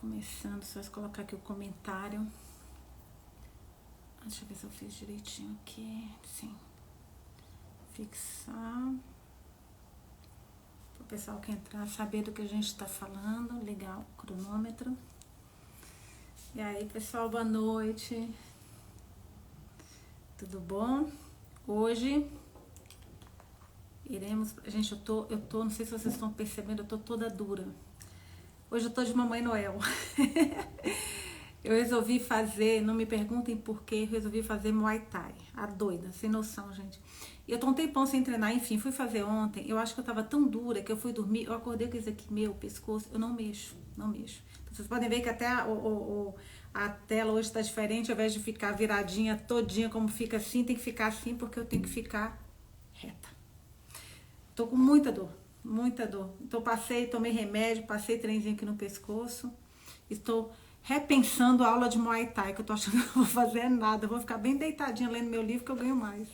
Começando, só colocar aqui o comentário. Deixa eu ver se eu fiz direitinho aqui. Sim. Fixar. Para o pessoal que entrar saber do que a gente está falando. Ligar o cronômetro. E aí, pessoal, boa noite. Tudo bom? Hoje iremos... Gente, eu tô, não sei se vocês estão percebendo, eu tô toda dura. Hoje eu tô de Mamãe Noel. Eu resolvi fazer, não me perguntem por que, resolvi fazer Muay Thai. A doida, sem noção, gente. E eu tô um tempão sem treinar, enfim, fui fazer ontem. Eu acho que eu tava tão dura que eu fui dormir, eu acordei com isso aqui, meu pescoço, eu não mexo. Então, vocês podem ver que até a tela hoje tá diferente, ao invés de ficar viradinha todinha como fica assim, tem que ficar assim porque eu tenho que ficar reta. Tô com muita dor, muita dor. Então tomei remédio, passei trenzinho aqui no pescoço. Estou repensando a aula de Muay Thai, que eu tô achando que não vou fazer nada. Eu vou ficar bem deitadinha lendo meu livro que eu ganho mais.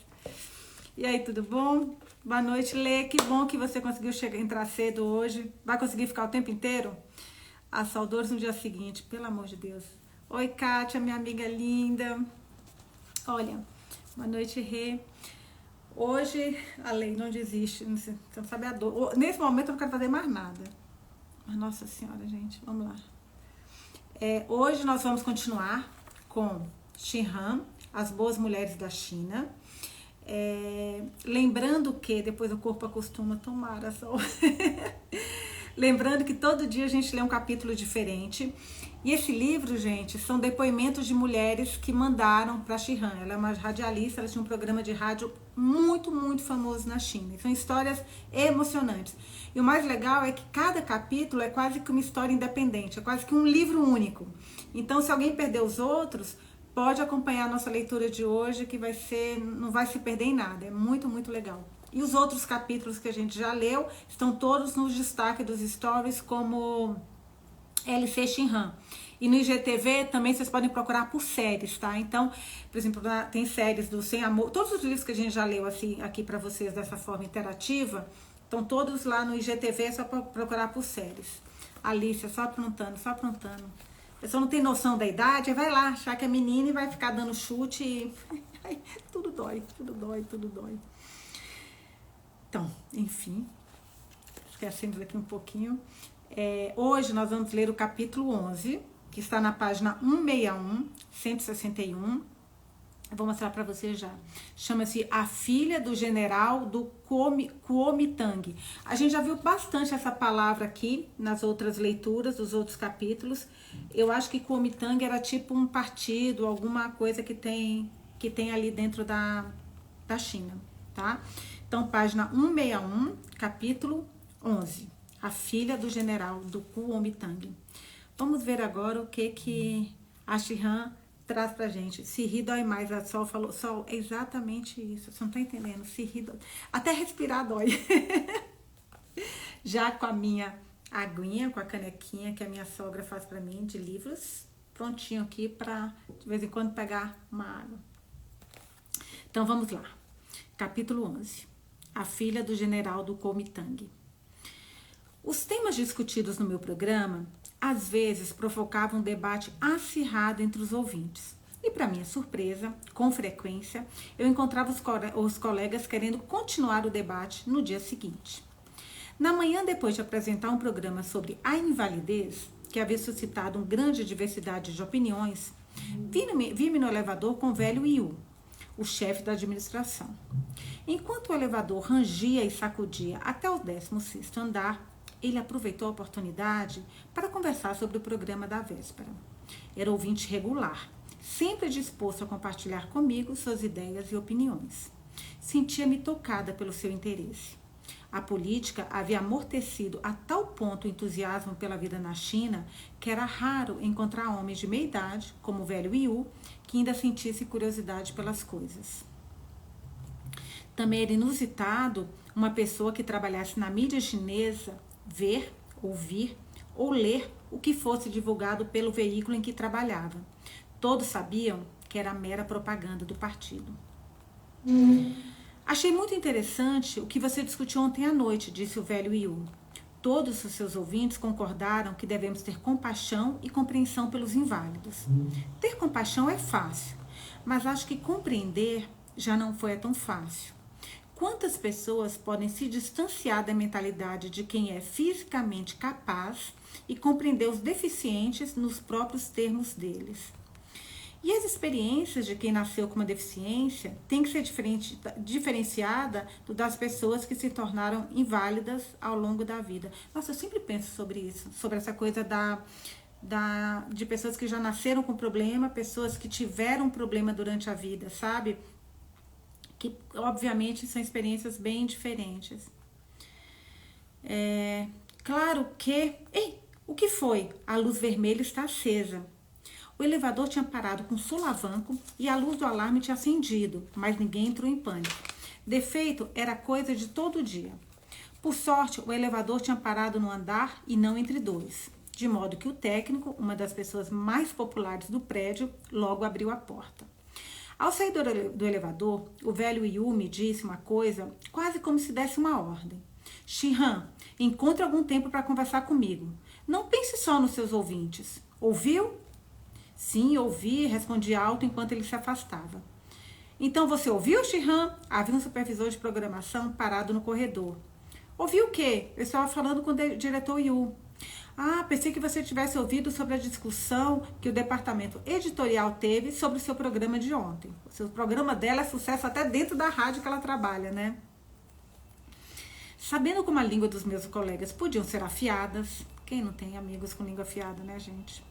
E aí, tudo bom? Boa noite, Lê. Que bom que você conseguiu entrar cedo hoje. Vai conseguir ficar o tempo inteiro? A saudores no dia seguinte, pelo amor de Deus. Oi, Kátia, minha amiga linda. Olha, boa noite, Rê. Hoje, a lei não desiste. Você não sabe a dor. Nesse momento, eu não quero fazer mais nada. Mas, nossa senhora, gente, vamos lá. Hoje nós vamos continuar com Xi Han, as boas mulheres da China. Lembrando que depois o corpo acostuma a tomar a sol. Lembrando que todo dia a gente lê um capítulo diferente. E esse livro, gente, são depoimentos de mulheres que mandaram para Xi Han. Ela é uma radialista, ela tinha um programa de rádio muito, muito famoso na China. E são histórias emocionantes. E o mais legal é que cada capítulo é quase que uma história independente, é quase que um livro único. Então, se alguém perdeu os outros, pode acompanhar a nossa leitura de hoje, que não vai se perder em nada. É muito, muito legal. E os outros capítulos que a gente já leu estão todos nos destaques dos stories como LC Xi Han. E no IGTV também vocês podem procurar por séries, tá? Então, por exemplo, tem séries do Sem Amor, todos os livros que a gente já leu assim, aqui pra vocês dessa forma interativa, estão todos lá no IGTV, é só procurar por séries. Alicia, só aprontando, só aprontando. A pessoa não tem noção da idade, aí vai lá achar que é menina e vai ficar dando chute e... tudo dói, tudo dói, tudo dói. Então, enfim, esquecemos aqui um pouquinho. Hoje nós vamos ler o capítulo 11, que está na página 161, 161. Eu vou mostrar para vocês já. Chama-se A Filha do General do Kuomintang. A gente já viu bastante essa palavra aqui nas outras leituras, dos outros capítulos. Eu acho que Kuomintang era tipo um partido, alguma coisa que tem ali dentro da China, tá? Então, página 161, capítulo 11. A filha do general do Kuomintang. Vamos ver agora o que a Xi Han traz pra gente. Se rir dói mais. A Sol falou, Sol, é exatamente isso. Você não tá entendendo. Se rir dói. Até respirar dói. Já com a minha aguinha, com a canequinha que a minha sogra faz pra mim de livros. Prontinho aqui pra de vez em quando pegar uma água. Então vamos lá. Capítulo 11. A filha do general do Kuomintang. Os temas discutidos no meu programa, às vezes, provocavam um debate acirrado entre os ouvintes. E, para minha surpresa, com frequência, eu encontrava os colegas querendo continuar o debate no dia seguinte. Na manhã, depois de apresentar um programa sobre a invalidez, que havia suscitado uma grande diversidade de opiniões, vi-me no elevador com o velho Yu, o chefe da administração. Enquanto o elevador rangia e sacudia até o 16º andar, ele aproveitou a oportunidade para conversar sobre o programa da véspera. Era ouvinte regular, sempre disposto a compartilhar comigo suas ideias e opiniões. Sentia-me tocada pelo seu interesse. A política havia amortecido a tal ponto o entusiasmo pela vida na China que era raro encontrar homens de meia idade, como o velho Yu, que ainda sentisse curiosidade pelas coisas. Também era inusitado uma pessoa que trabalhasse na mídia chinesa ver, ouvir ou ler o que fosse divulgado pelo veículo em que trabalhava. Todos sabiam que era mera propaganda do partido. Achei muito interessante o que você discutiu ontem à noite, disse o velho Yu. todos os seus ouvintes concordaram que devemos ter compaixão e compreensão pelos inválidos. Ter compaixão é fácil, mas acho que compreender já não foi tão fácil. Quantas pessoas podem se distanciar da mentalidade de quem é fisicamente capaz e compreender os deficientes nos próprios termos deles? E as experiências de quem nasceu com uma deficiência têm que ser diferenciada das pessoas que se tornaram inválidas ao longo da vida. Nossa, eu sempre penso sobre isso, sobre essa coisa de pessoas que já nasceram com problema, pessoas que tiveram problema durante a vida, sabe? Que obviamente são experiências bem diferentes. Claro que... Ei, o que foi? A luz vermelha está acesa. O elevador tinha parado com solavanco e a luz do alarme tinha acendido, mas ninguém entrou em pânico. Defeito era coisa de todo dia. Por sorte, o elevador tinha parado no andar e não entre dois, de modo que o técnico, uma das pessoas mais populares do prédio, logo abriu a porta. Ao sair do elevador, o velho Yu me disse uma coisa quase como se desse uma ordem. Shin-Han, encontre algum tempo para conversar comigo. Não pense só nos seus ouvintes. Ouviu? Sim, ouvi, respondi alto enquanto ele se afastava. Então você ouviu, Shin-Han? Havia um supervisor de programação parado no corredor. Ouviu o quê? Eu estava falando com o diretor Yu. Ah, pensei que você tivesse ouvido sobre a discussão que o departamento editorial teve sobre o seu programa de ontem. O seu programa dela é sucesso até dentro da rádio que ela trabalha, né? Sabendo como a língua dos meus colegas podiam ser afiadas, quem não tem amigos com língua afiada, né, gente?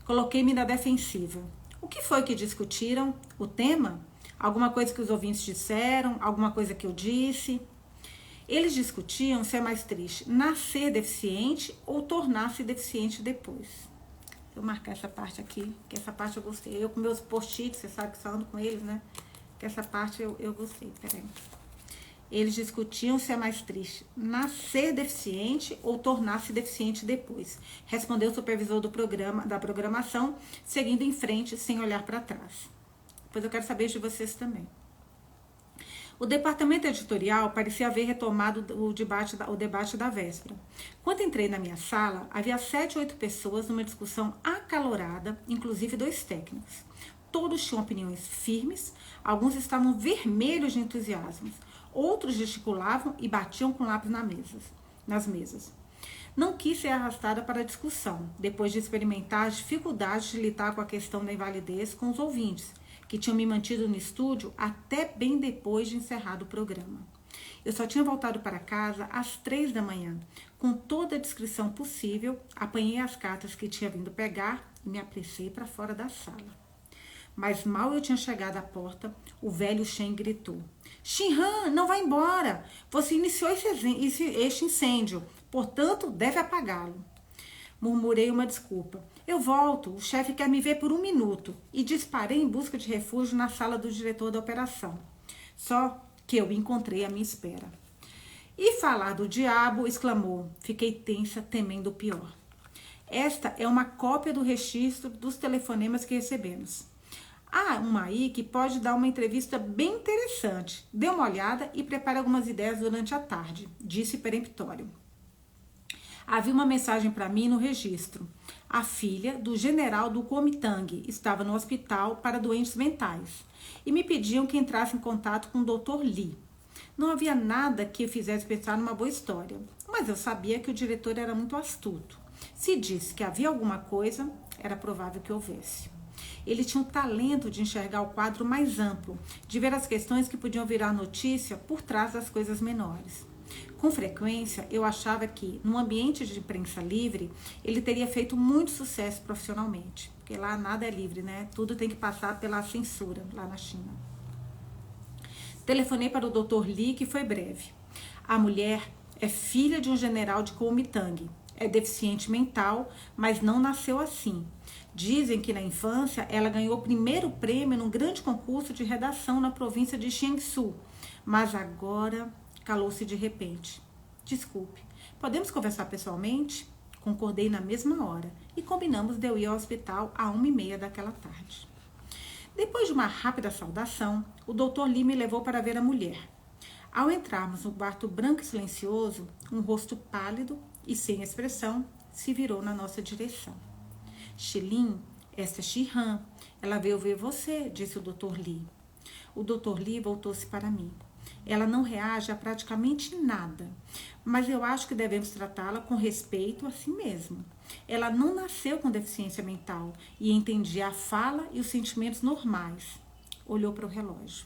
Coloquei-me na defensiva. O que foi que discutiram? O tema? Alguma coisa que os ouvintes disseram? Alguma coisa que eu disse? Eles discutiam se é mais triste nascer deficiente ou tornar-se deficiente depois. Vou marcar essa parte aqui, que essa parte eu gostei. Eu com meus post-its, você sabe que só ando com eles, né? Que essa parte eu gostei, peraí. Eles discutiam se é mais triste nascer deficiente ou tornar-se deficiente depois. Respondeu o supervisor da programação, seguindo em frente, sem olhar para trás. Depois eu quero saber de vocês também. O departamento editorial parecia haver retomado o debate da véspera. Quando entrei na minha sala, havia 7 ou 8 pessoas numa discussão acalorada, inclusive 2 técnicos. Todos tinham opiniões firmes, alguns estavam vermelhos de entusiasmo. Outros gesticulavam e batiam com lápis nas mesas. Não quis ser arrastada para a discussão, depois de experimentar as dificuldades de lidar com a questão da invalidez com os ouvintes, que tinham me mantido no estúdio até bem depois de encerrado o programa. Eu só tinha voltado para casa às 3 da manhã. Com toda a descrição possível, apanhei as cartas que tinha vindo pegar e me apressei para fora da sala. Mas mal eu tinha chegado à porta, o velho Shen gritou. Shin-Han, não vá embora! Você iniciou este incêndio, portanto, deve apagá-lo. Murmurei uma desculpa. Eu volto, o chefe quer me ver por 1 minuto. E disparei em busca de refúgio na sala do diretor da operação. Só que eu encontrei à minha espera. E falar do diabo, exclamou. Fiquei tensa, temendo o pior. Esta é uma cópia do registro dos telefonemas que recebemos. Há uma aí que pode dar uma entrevista bem interessante. Dê uma olhada e prepare algumas ideias durante a tarde, disse peremptório. Havia uma mensagem para mim no registro. A filha do general do Kuomintang estava no hospital para doentes mentais e me pediam que entrasse em contato com o Dr. Lee. Não havia nada que eu fizesse pensar numa boa história, mas eu sabia que o diretor era muito astuto. Se disse que havia alguma coisa, era provável que houvesse. Ele tinha o talento de enxergar o quadro mais amplo, de ver as questões que podiam virar notícia por trás das coisas menores. Com frequência, eu achava que, num ambiente de imprensa livre, ele teria feito muito sucesso profissionalmente. Porque lá nada é livre, né? Tudo tem que passar pela censura, lá na China. Telefonei para o Dr. Lee, que foi breve. A mulher é filha de um general de Kuomintang. É deficiente mental, mas não nasceu assim. Dizem que na infância ela ganhou o primeiro prêmio num grande concurso de redação na província de Jiangsu, mas agora calou-se de repente. Desculpe, podemos conversar pessoalmente? Concordei na mesma hora e combinamos de eu ir ao hospital às 1h30 daquela tarde. Depois de uma rápida saudação, o Dr. Lee me levou para ver a mulher. Ao entrarmos no quarto branco e silencioso, um rosto pálido e, sem expressão, se virou na nossa direção. Xilin, esta é Shihan. Ela veio ver você, disse o Dr. Lee. O Dr. Lee voltou-se para mim. Ela não reage a praticamente nada, mas eu acho que devemos tratá-la com respeito a si mesma. Ela não nasceu com deficiência mental e entendia a fala e os sentimentos normais. Olhou para o relógio.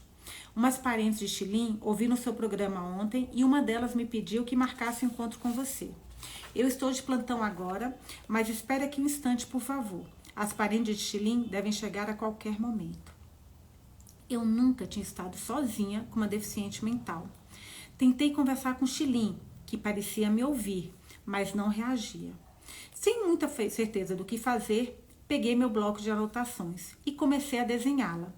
Umas parentes de Xilin ouviram seu programa ontem e uma delas me pediu que marcasse o encontro com você. Eu estou de plantão agora, mas espere aqui um instante, por favor. As parentes de Xilin devem chegar a qualquer momento. Eu nunca tinha estado sozinha com uma deficiente mental. Tentei conversar com Xilin, que parecia me ouvir, mas não reagia. Sem muita certeza do que fazer, peguei meu bloco de anotações e comecei a desenhá-la.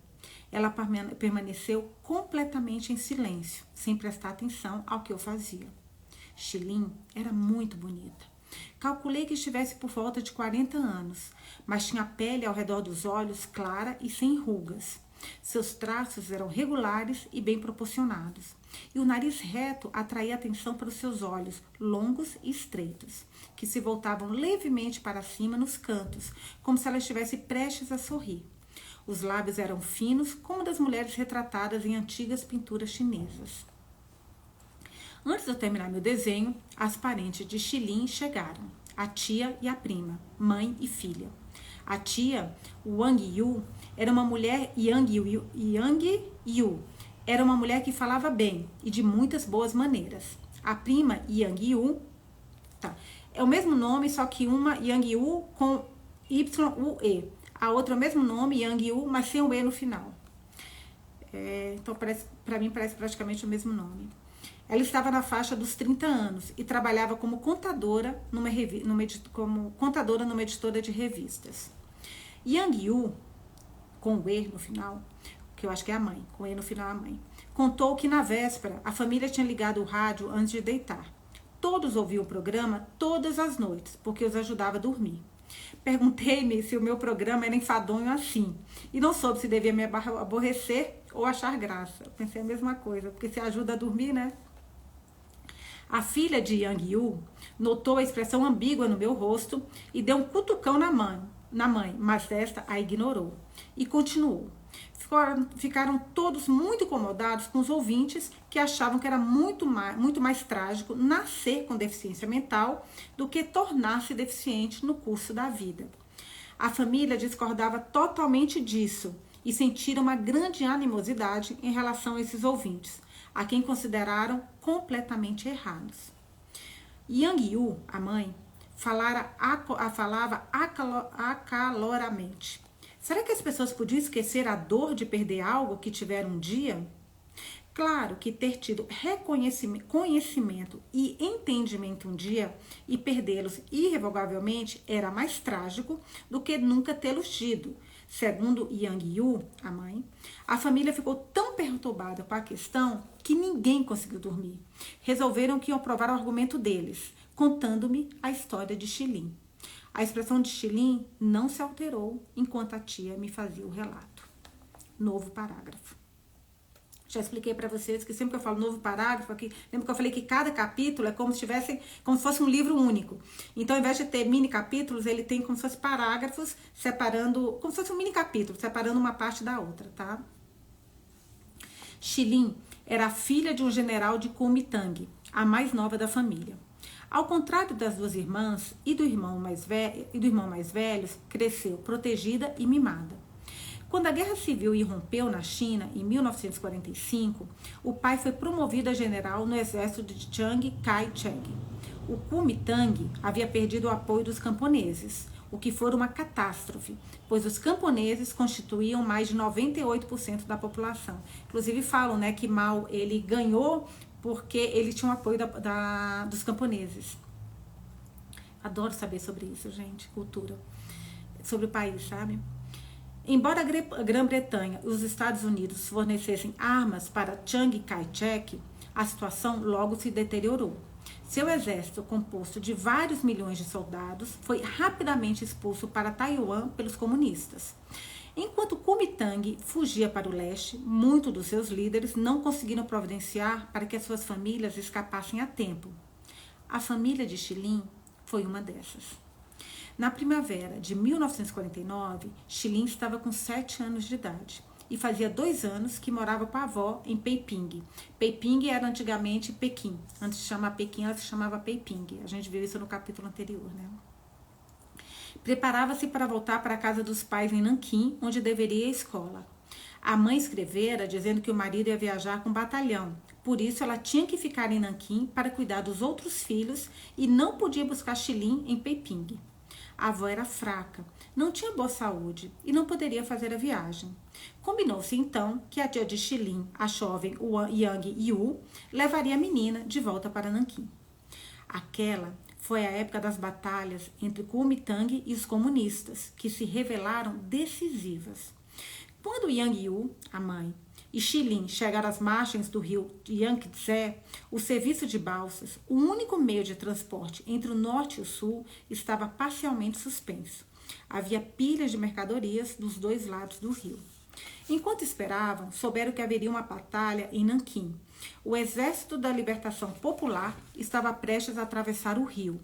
Ela permaneceu completamente em silêncio, sem prestar atenção ao que eu fazia. Xilin era muito bonita. Calculei que estivesse por volta de 40 anos, mas tinha a pele ao redor dos olhos clara e sem rugas. Seus traços eram regulares e bem proporcionados, e o nariz reto atraía atenção para os seus olhos longos e estreitos, que se voltavam levemente para cima nos cantos, como se ela estivesse prestes a sorrir. Os lábios eram finos, como das mulheres retratadas em antigas pinturas chinesas. Antes de eu terminar meu desenho, as parentes de Xilin chegaram, a tia e a prima, mãe e filha. A tia, Wang Yu, era uma mulher Yang Yu, era uma mulher que falava bem e de muitas boas maneiras. A prima Yang Yu, é o mesmo nome, só que uma Yang Yu com Y-U-E. A outra é o mesmo nome, Yang Yu, mas sem o E no final. Então, para mim, parece praticamente o mesmo nome. Ela estava na faixa dos 30 anos e trabalhava como contadora numa editora de revistas. Yang Yu, com o E no final, que eu acho que é a mãe, com E no final a mãe, contou que na véspera a família tinha ligado o rádio antes de deitar. Todos ouviam o programa todas as noites, porque os ajudava a dormir. Perguntei-me se o meu programa era enfadonho assim, e não soube se devia me aborrecer ou achar graça. Eu pensei a mesma coisa, porque se ajuda a dormir, né? A filha de Yang Yu notou a expressão ambígua no meu rosto e deu um cutucão na mãe, mas esta a ignorou e continuou. Ficaram todos muito incomodados com os ouvintes que achavam que era muito mais trágico nascer com deficiência mental do que tornar-se deficiente no curso da vida. A família discordava totalmente disso e sentiram uma grande animosidade em relação a esses ouvintes, a quem consideraram completamente errados. Yang Yu, a mãe, falava acaloramente. Será que as pessoas podiam esquecer a dor de perder algo que tiveram um dia? Claro que ter tido conhecimento e entendimento um dia e perdê-los irrevogavelmente era mais trágico do que nunca tê-los tido. Segundo Yang Yu, a mãe, a família ficou tão perturbada com a questão que ninguém conseguiu dormir. Resolveram que iam provar o argumento deles, contando-me a história de Xilin. A expressão de Xilin não se alterou enquanto a tia me fazia o relato. Novo parágrafo. Já expliquei para vocês que sempre que eu falo novo parágrafo aqui, lembra que eu falei que cada capítulo é como se fosse um livro único. Então, ao invés de ter mini capítulos, ele tem como se fosse parágrafos separando, como se fosse um mini capítulo, separando uma parte da outra, tá? Xilin era a filha de um general de Kuomintang, a mais nova da família. Ao contrário das duas irmãs e do irmão mais velho, cresceu protegida e mimada. Quando a Guerra Civil irrompeu na China, em 1945, o pai foi promovido a general no exército de Chiang Kai-shek. O Kuomintang havia perdido o apoio dos camponeses, o que foi uma catástrofe, pois os camponeses constituíam mais de 98% da população. Inclusive falam, né, que Mao ele ganhou porque ele tinha o apoio dos camponeses. Adoro saber sobre isso, gente, cultura, sobre o país, sabe? Embora a Grã-Bretanha e os Estados Unidos fornecessem armas para Chiang Kai-shek, a situação logo se deteriorou. Seu exército, composto de vários milhões de soldados, foi rapidamente expulso para Taiwan pelos comunistas. Enquanto Kuomintang fugia para o leste, muitos dos seus líderes não conseguiram providenciar para que as suas famílias escapassem a tempo. A família de Xilin foi uma dessas. Na primavera de 1949, Xilin estava com 7 anos de idade e fazia 2 anos que morava com a avó em Peiping. Peiping era antigamente Pequim. Antes de chamar Pequim, ela se chamava Peiping. A gente viu isso no capítulo anterior, né? Preparava-se para voltar para a casa dos pais em Nanquim, onde deveria ir à escola. A mãe escrevera dizendo que o marido ia viajar com um batalhão. Por isso, ela tinha que ficar em Nanquim para cuidar dos outros filhos e não podia buscar Xilin em Peiping. A avó era fraca, não tinha boa saúde e não poderia fazer a viagem. Combinou-se então que a tia de Xilin, a jovem Yang Yu, levaria a menina de volta para Nanquim. Aquela foi a época das batalhas entre Kuomintang e os comunistas, que se revelaram decisivas. Quando Yang Yu, a mãe, e Xilin chegaram às margens do rio Yangtze, o serviço de balsas, o único meio de transporte entre o norte e o sul, estava parcialmente suspenso. Havia pilhas de mercadorias dos 2 lados do rio. Enquanto esperavam, souberam que haveria uma batalha em Nanquim. O Exército da Libertação Popular estava prestes a atravessar o rio,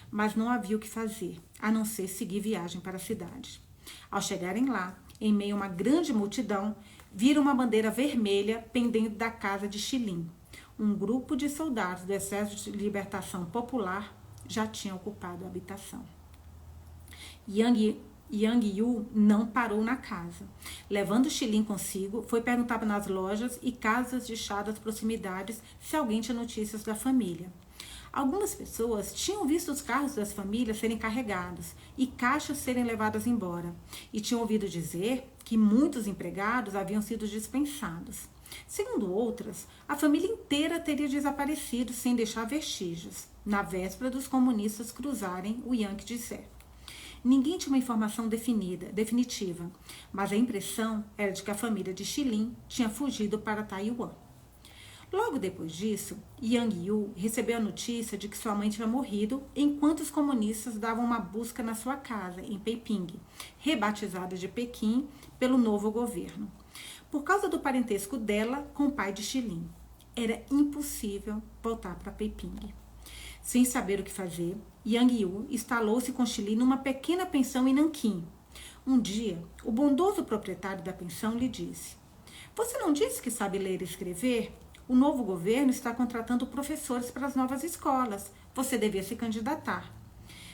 mas não havia o que fazer, a não ser seguir viagem para a cidade. Ao chegarem lá, em meio a uma grande multidão, viram uma bandeira vermelha pendendo da casa de Xilin. Um grupo de soldados do Exército de Libertação Popular já tinha ocupado a habitação. Yang Yu não parou na casa. Levando Xilin consigo, foi perguntar nas lojas e casas de chá das proximidades se alguém tinha notícias da família. Algumas pessoas tinham visto os carros das famílias serem carregados e caixas serem levadas embora, e tinham ouvido dizer que muitos empregados haviam sido dispensados. Segundo outras, a família inteira teria desaparecido sem deixar vestígios, na véspera dos comunistas cruzarem o Yangtze. Ninguém tinha uma informação definitiva, mas a impressão era de que a família de Xilin tinha fugido para Taiwan. Logo depois disso, Yang Yu recebeu a notícia de que sua mãe tinha morrido enquanto os comunistas davam uma busca na sua casa, em Peiping, rebatizada de Pequim pelo novo governo, por causa do parentesco dela com o pai de Xilin. Era impossível voltar para Peiping. Sem saber o que fazer, Yang Yu instalou-se com Xilin numa pequena pensão em Nanquim. Um dia, o bondoso proprietário da pensão lhe disse: "Você não disse que sabe ler e escrever? O novo governo está contratando professores para as novas escolas. Você devia se candidatar."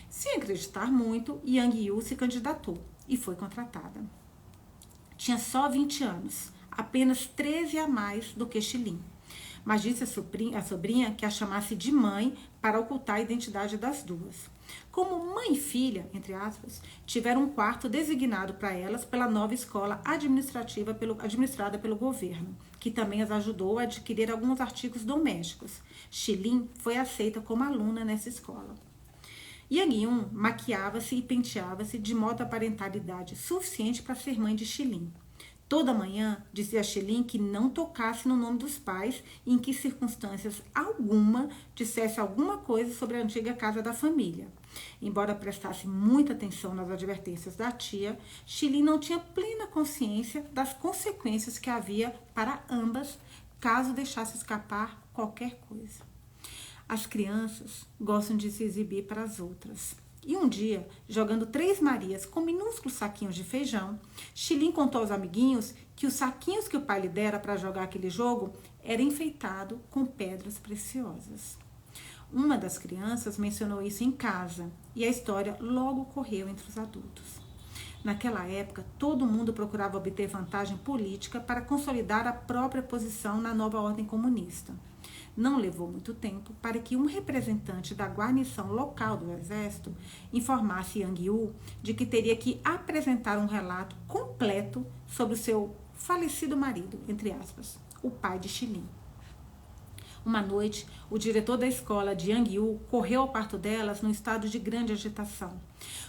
Sem acreditar muito, Yang Yu se candidatou e foi contratada. Tinha só 20 anos, apenas 13 a mais do que Xilin, mas disse à sobrinha que a chamasse de mãe para ocultar a identidade das duas. Como mãe e filha, entre aspas, tiveram um quarto designado para elas pela nova escola administrada pelo governo, que também as ajudou a adquirir alguns artigos domésticos. Xilin foi aceita como aluna nessa escola. Yang Yu maquiava-se e penteava-se de modo a aparentar idade suficiente para ser mãe de Xilin. Toda manhã dizia a Xilin que não tocasse no nome dos pais e em que circunstâncias alguma dissesse alguma coisa sobre a antiga casa da família. Embora prestasse muita atenção nas advertências da tia, Xilin não tinha plena consciência das consequências que havia para ambas caso deixasse escapar qualquer coisa. As crianças gostam de se exibir para as outras. E um dia, jogando 3 Marias com minúsculos saquinhos de feijão, Xilin contou aos amiguinhos que os saquinhos que o pai lhe dera para jogar aquele jogo era enfeitado com pedras preciosas. Uma das crianças mencionou isso em casa e a história logo correu entre os adultos. Naquela época, todo mundo procurava obter vantagem política para consolidar a própria posição na nova ordem comunista. Não levou muito tempo para que um representante da guarnição local do exército informasse Yang Yu de que teria que apresentar um relato completo sobre o seu falecido marido, entre aspas, o pai de Xilin. Uma noite, o diretor da escola de Yang Yu correu ao quarto delas num estado de grande agitação.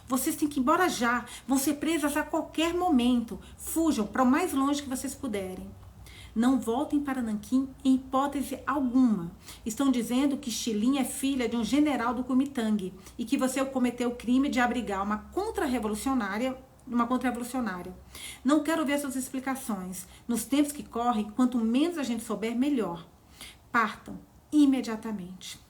"Vocês têm que ir embora já, vão ser presas a qualquer momento. Fujam para o mais longe que vocês puderem. Não voltem para Nanquim em hipótese alguma. Estão dizendo que Xilin é filha de um general do Kuomintang e que você cometeu o crime de abrigar uma contra-revolucionária. Não quero ver suas explicações. Nos tempos que correm, quanto menos a gente souber, melhor. Partam imediatamente."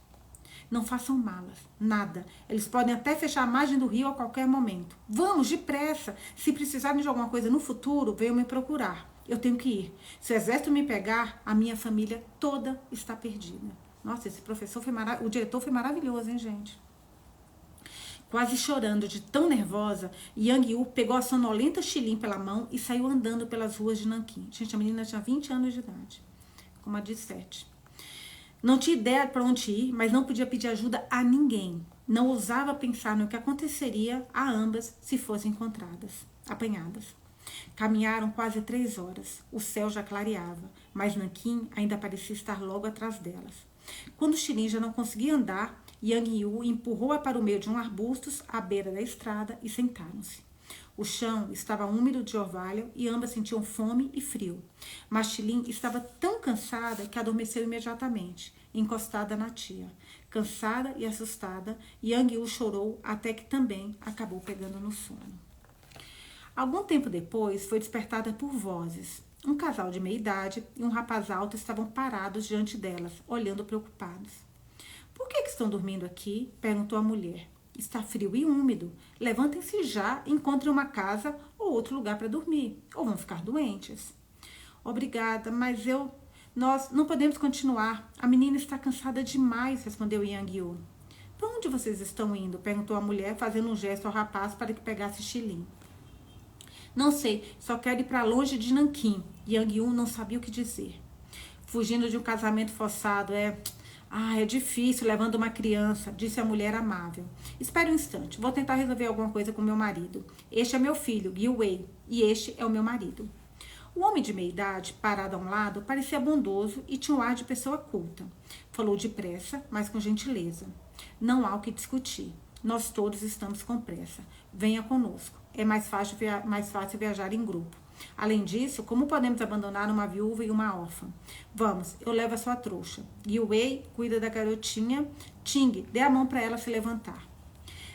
Não façam malas, nada. Eles podem até fechar a margem do rio a qualquer momento. Vamos, depressa. Se precisarem de alguma coisa no futuro, venham me procurar. Eu tenho que ir. Se o exército me pegar, a minha família toda está perdida. Nossa, esse professor foi maravilhoso. O diretor foi maravilhoso, hein, gente? Quase chorando de tão nervosa, Yang Yu pegou a sonolenta Xilin pela mão e saiu andando pelas ruas de Nanquim. Gente, a menina tinha 20 anos de idade, com uma de 7. Não tinha ideia para onde ir, mas não podia pedir ajuda a ninguém. Não ousava pensar no que aconteceria a ambas se fossem apanhadas. Caminharam quase 3 horas. O céu já clareava, mas Nanquim ainda parecia estar logo atrás delas. Quando Xilin já não conseguia andar, Yang Yu empurrou-a para o meio de um arbustos à beira da estrada e sentaram-se. O chão estava úmido de orvalho e ambas sentiam fome e frio. Mas Xilin estava tão cansada que adormeceu imediatamente, encostada na tia. Cansada e assustada, Yang Yu chorou até que também acabou pegando no sono. Algum tempo depois, foi despertada por vozes. Um casal de meia-idade e um rapaz alto estavam parados diante delas, olhando preocupados. Por que estão dormindo aqui? Perguntou a mulher. Está frio e úmido. Levantem-se já e encontrem uma casa ou outro lugar para dormir, ou vão ficar doentes. Obrigada, mas nós não podemos continuar. A menina está cansada demais, respondeu Yang Yu. Para onde vocês estão indo? Perguntou a mulher, fazendo um gesto ao rapaz para que pegasse Xilin. Não sei, só quero ir para longe de Nanquim. Yang Yu não sabia o que dizer. Fugindo de um casamento forçado, é difícil levando uma criança, disse a mulher amável. Espere um instante, vou tentar resolver alguma coisa com meu marido. Este é meu filho, Yu Wei, e este é o meu marido. O homem de meia-idade, parado a um lado, parecia bondoso e tinha um ar de pessoa culta. Falou depressa, mas com gentileza. Não há o que discutir. Nós todos estamos com pressa. Venha conosco. É mais fácil viajar em grupo. Além disso, como podemos abandonar uma viúva e uma órfã? Vamos, eu levo a sua trouxa. Yu Wei cuida da garotinha. Ting, dê a mão para ela se levantar.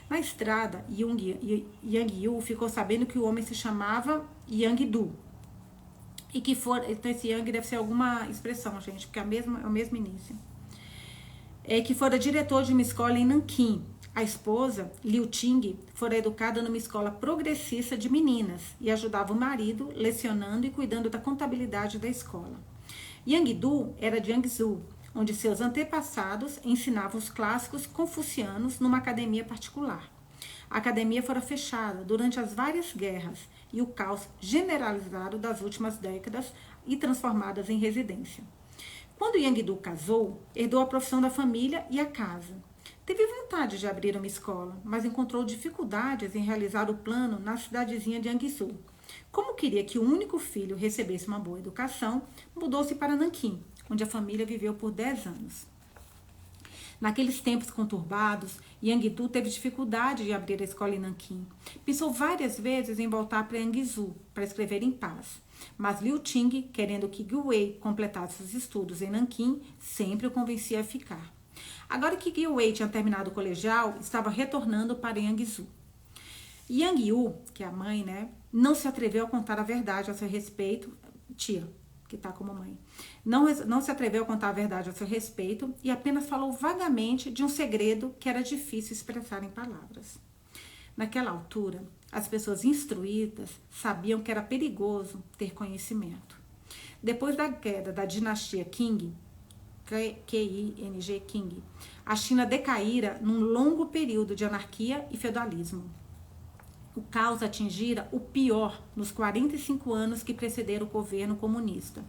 Na estrada, Yang Yu ficou sabendo que o homem se chamava Yang Du. E que então esse Yang deve ser alguma expressão, gente, porque é o mesmo início. Que fora diretor de uma escola em Nanquim. A esposa, Liu Ting, fora educada numa escola progressista de meninas e ajudava o marido lecionando e cuidando da contabilidade da escola. Yang Du era de Yangzhou, onde seus antepassados ensinavam os clássicos confucianos numa academia particular. A academia fora fechada durante as várias guerras e o caos generalizado das últimas décadas e transformadas em residência. Quando Yang Du casou, herdou a profissão da família e a casa. Teve vontade de abrir uma escola, mas encontrou dificuldades em realizar o plano na cidadezinha de Yangzhou. Como queria que o único filho recebesse uma boa educação, mudou-se para Nanquim, onde a família viveu por 10 anos. Naqueles tempos conturbados, Yang Du teve dificuldade de abrir a escola em Nanquim. Pensou várias vezes em voltar para Yangzhou para escrever em paz. Mas Liu Ting, querendo que Yu Wei completasse os estudos em Nanquim, sempre o convencia a ficar. Agora que Yu Wei tinha terminado o colegial, estava retornando para Yangzhou. Yang Yu, que é a mãe, não se atreveu a contar a verdade a seu respeito, tia, que está como mãe, não se atreveu a contar a verdade a seu respeito e apenas falou vagamente de um segredo que era difícil expressar em palavras. Naquela altura, as pessoas instruídas sabiam que era perigoso ter conhecimento. Depois da queda da dinastia Qing, Qing, Qing, a China decaíra num longo período de anarquia e feudalismo. O caos atingira o pior nos 45 anos que precederam o governo comunista.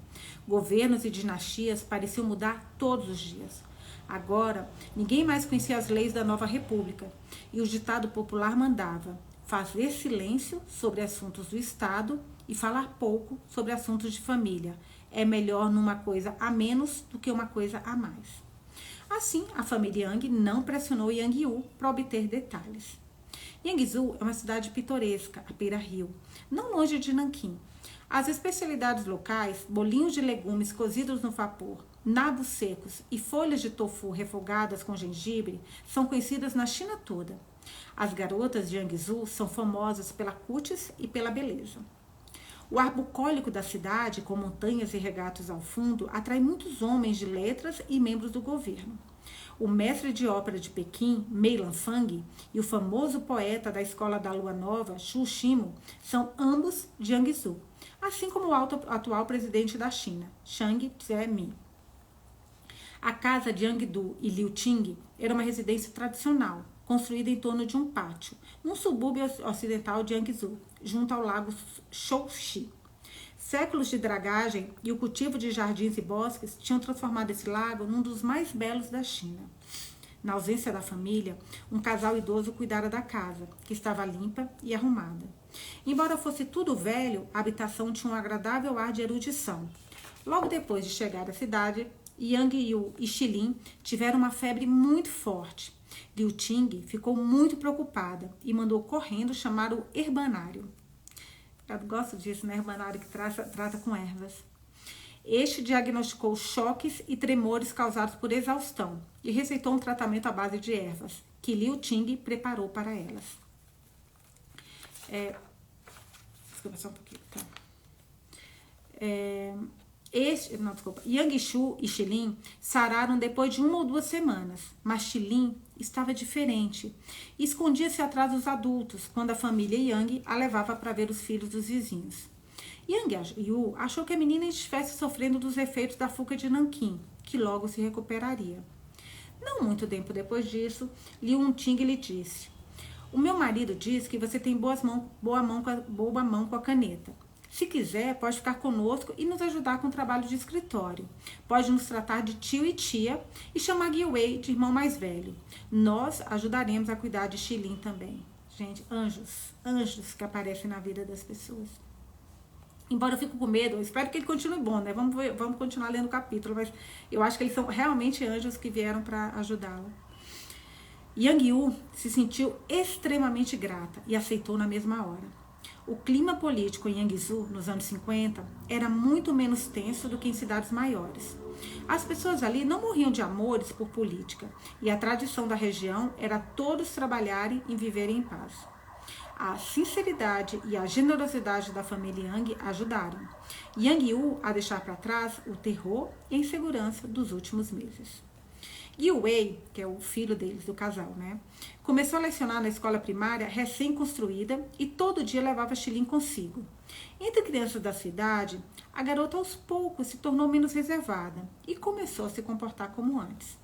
Governos e dinastias pareciam mudar todos os dias. Agora, ninguém mais conhecia as leis da nova república e o ditado popular mandava fazer silêncio sobre assuntos do Estado e falar pouco sobre assuntos de família. É melhor numa coisa a menos do que uma coisa a mais. Assim, a família Yang não pressionou Yang Yu para obter detalhes. Yangzhou é uma cidade pitoresca, à beira-rio, não longe de Nanquim. As especialidades locais, bolinhos de legumes cozidos no vapor, nabos secos e folhas de tofu refogadas com gengibre, são conhecidas na China toda. As garotas de Yangzhou são famosas pela cutis e pela beleza. O ar bucólico da cidade, com montanhas e regatos ao fundo, atrai muitos homens de letras e membros do governo. O mestre de ópera de Pequim, Mei Lanfang, e o famoso poeta da Escola da Lua Nova, Xu Shimo, são ambos de Jiangsu, assim como o atual presidente da China, Chiang Zemin. A casa de Yangdu e Liuting era uma residência tradicional, construída em torno de um pátio, num subúrbio ocidental de Jiangsu, junto ao lago Shouxi. Séculos de dragagem e o cultivo de jardins e bosques tinham transformado esse lago num dos mais belos da China. Na ausência da família, um casal idoso cuidara da casa, que estava limpa e arrumada. Embora fosse tudo velho, a habitação tinha um agradável ar de erudição. Logo depois de chegar à cidade, Yang Yu e Xilin tiveram uma febre muito forte. Liu Ting ficou muito preocupada e mandou correndo chamar o herbanário. Eu gosto disso, né? Herbanário que trata com ervas. Este diagnosticou choques e tremores causados por exaustão e receitou um tratamento à base de ervas, que Liu Ting preparou para elas. Desculpa só um pouquinho, tá? Yang Shu e Xilin sararam depois de 1 ou 2 semanas, mas Xilin estava diferente e escondia-se atrás dos adultos quando a família Yang a levava para ver os filhos dos vizinhos. Yang Yu achou que a menina estivesse sofrendo dos efeitos da fuga de Nanquim, que logo se recuperaria. Não muito tempo depois disso, Liu Ting lhe disse: "O meu marido diz que você tem boa mão com a caneta. Se quiser, pode ficar conosco e nos ajudar com o trabalho de escritório. Pode nos tratar de tio e tia e chamar Guiwei de irmão mais velho. Nós ajudaremos a cuidar de Xilin também." Gente, anjos que aparecem na vida das pessoas. Embora eu fique com medo, eu espero que ele continue bom, né? Vamos continuar lendo o capítulo, mas eu acho que eles são realmente anjos que vieram para ajudá-la. Yang Yu se sentiu extremamente grata e aceitou na mesma hora. O clima político em Jiangsu, nos anos 50, era muito menos tenso do que em cidades maiores. As pessoas ali não morriam de amores por política, e a tradição da região era todos trabalharem e viverem em paz. A sinceridade e a generosidade da família Yang ajudaram Yang Yu a deixar para trás o terror e a insegurança dos últimos meses. Guiwei, que é o filho deles, do casal, né? Começou a lecionar na escola primária recém-construída e todo dia levava Xilin consigo. Entre crianças da cidade, a garota aos poucos se tornou menos reservada e começou a se comportar como antes.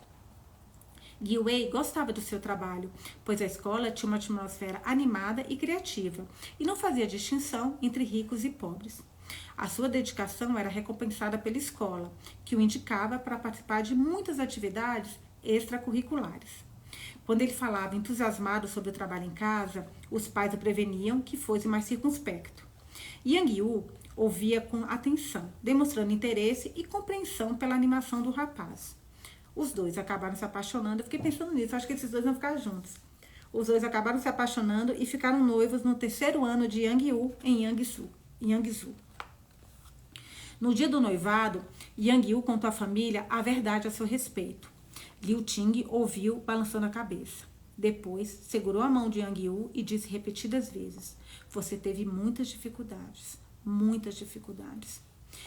Guiwei gostava do seu trabalho, pois a escola tinha uma atmosfera animada e criativa e não fazia distinção entre ricos e pobres. A sua dedicação era recompensada pela escola, que o indicava para participar de muitas atividades extracurriculares. Quando ele falava entusiasmado sobre o trabalho em casa, os pais o preveniam que fosse mais circunspecto. Yang Yu ouvia com atenção, demonstrando interesse e compreensão pela animação do rapaz. Os dois acabaram se apaixonando. Eu fiquei pensando nisso, acho que esses dois vão ficar juntos. Os dois acabaram se apaixonando e ficaram noivos no 3º ano de Yang Yu em Jiangsu. No dia do noivado, Yang Yu contou à família a verdade a seu respeito. Liu Ting ouviu, balançando a cabeça. Depois, segurou a mão de Yang Yu e disse repetidas vezes: "Você teve muitas dificuldades, muitas dificuldades.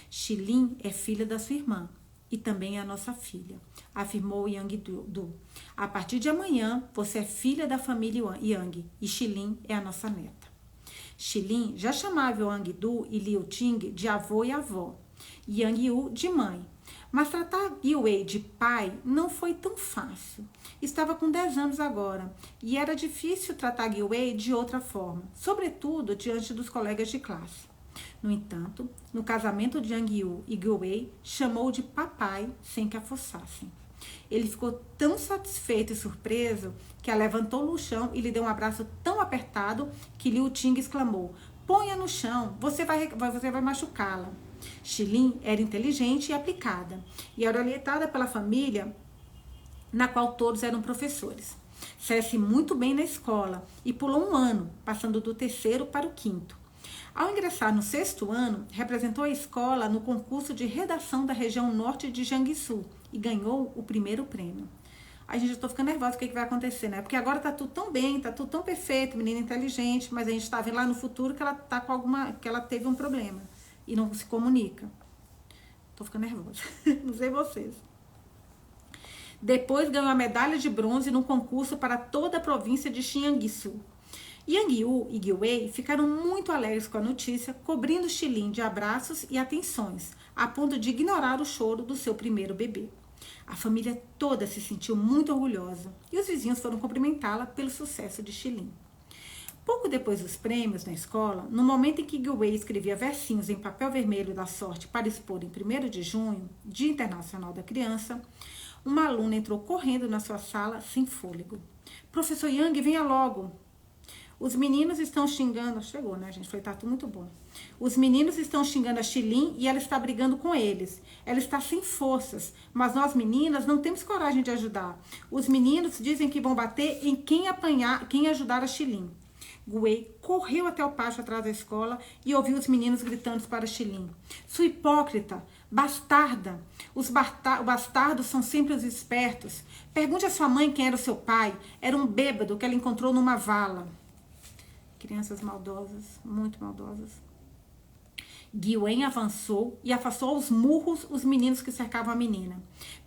Xilin é filha da sua irmã e também é a nossa filha", afirmou Yang Du. "A partir de amanhã, você é filha da família Yang e Xilin é a nossa neta." Xilin já chamava Yang Du e Liu Ting de avô e avó, Yang Yu de mãe. Mas tratar Guiwei de pai não foi tão fácil. Estava com 10 anos agora e era difícil tratar Guiwei de outra forma, sobretudo diante dos colegas de classe. No entanto, no casamento de Yang Yu e Guiwei, chamou de papai sem que a forçassem. Ele ficou tão satisfeito e surpreso que a levantou no chão e lhe deu um abraço tão apertado que Liu Ting exclamou: "Ponha no chão, você vai machucá-la." Xilin era inteligente e aplicada e era orientada pela família, na qual todos eram professores. Saía-se muito bem na escola e pulou um ano, passando do 3º para o 5º. Ao ingressar no 6º ano, representou a escola no concurso de redação da região norte de Jiangsu e ganhou o 1º prêmio. A gente, eu tô ficando nervosa, o que vai acontecer, né? Porque agora tá tudo tão bem, tá tudo tão perfeito, menina inteligente, mas a gente tá vendo lá no futuro que ela tá com que ela teve um problema e não se comunica. Tô ficando nervosa, não sei vocês. Depois ganhou a medalha de bronze num concurso para toda a província de Jiangsu. Yang Yu e Gui Wei ficaram muito alegres com a notícia, cobrindo Xilin de abraços e atenções, a ponto de ignorar o choro do seu primeiro bebê. A família toda se sentiu muito orgulhosa e os vizinhos foram cumprimentá-la pelo sucesso de Xilin. Pouco depois dos prêmios na escola, no momento em que Gui Wei escrevia versinhos em papel vermelho da sorte para expor em 1º de junho, Dia Internacional da Criança, uma aluna entrou correndo na sua sala sem fôlego. Professor Yang, venha logo! Os meninos estão xingando... Chegou, né, gente? Foi, tá tudo muito bom. Os meninos estão xingando a Xilin e ela está brigando com eles. Ela está sem forças, mas nós meninas não temos coragem de ajudar. Os meninos dizem que vão bater em quem ajudar a Xilin. Guei correu até o pátio atrás da escola e ouviu os meninos gritando para Xilin. Sua hipócrita, bastarda. Os bastardos são sempre os espertos. Pergunte à sua mãe quem era o seu pai. Era um bêbado que ela encontrou numa vala. Crianças maldosas, muito maldosas. Gui Wei avançou e afastou aos murros os meninos que cercavam a menina.